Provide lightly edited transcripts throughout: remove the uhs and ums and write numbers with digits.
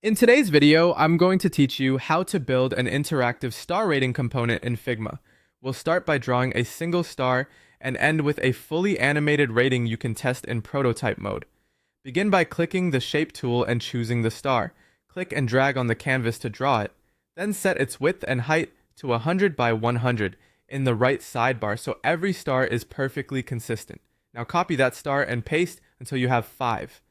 In today's video, I'm going to teach you how to build an interactive star rating component in Figma. We'll start by drawing a single star and end with a fully animated rating you can test in prototype mode. Begin by clicking the Shape tool and choosing the star. Click and drag on the canvas to draw it. Then set its width and height to 100 by 100 in the right sidebar so every star is perfectly consistent. Now copy that star and paste until you have 5.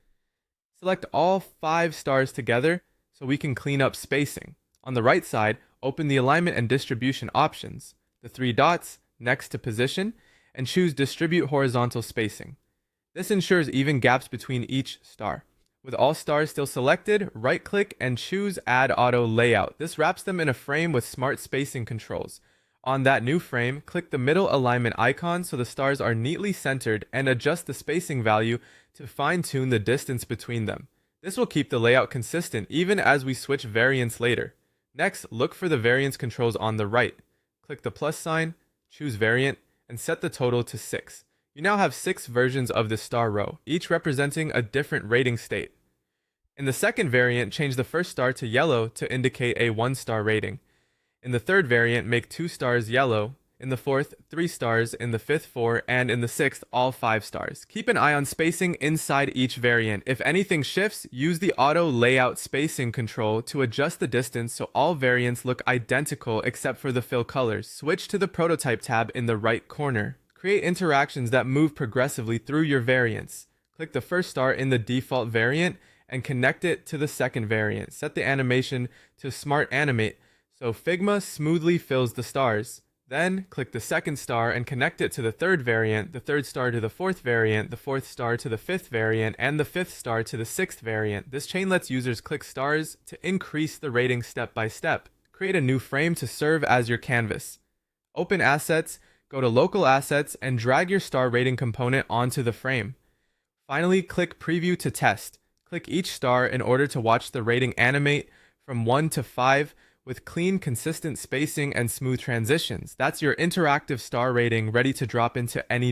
Select all 5 stars together so we can clean up spacing. On the right side, open the alignment and distribution options, the 3 dots next to position, and choose distribute horizontal spacing. This ensures even gaps between each star. With all stars still selected, right-click and choose Add Auto Layout. This wraps them in a frame with smart spacing controls. On that new frame, click the middle alignment icon so the stars are neatly centered and adjust the spacing value to fine-tune the distance between them. This will keep the layout consistent even as we switch variants later. Next, look for the variance controls on the right. Click the plus sign, choose variant, and set the total to 6. You now have 6 versions of the star row, each representing a different rating state. In the second variant, change the first star to yellow to indicate a 1-star rating. In the third variant, make 2 stars yellow. In the fourth, 3 stars. In the fifth, 4. And in the sixth, all 5 stars. Keep an eye on spacing inside each variant. If anything shifts, use the auto layout spacing control to adjust the distance so all variants look identical except for the fill colors. Switch to the prototype tab in the right corner. Create interactions that move progressively through your variants. Click the first star in the default variant and connect it to the second variant. Set the animation to Smart Animate so Figma smoothly fills the stars. Then, click the second star and connect it to the third variant, the third star to the fourth variant, the fourth star to the fifth variant, and the fifth star to the sixth variant. This chain lets users click stars to increase the rating step by step. Create a new frame to serve as your canvas. Open Assets, go to Local Assets, and drag your star rating component onto the frame. Finally, click Preview to test. Click each star in order to watch the rating animate from 1 to 5 with clean, consistent spacing and smooth transitions. That's your interactive star rating ready to drop into any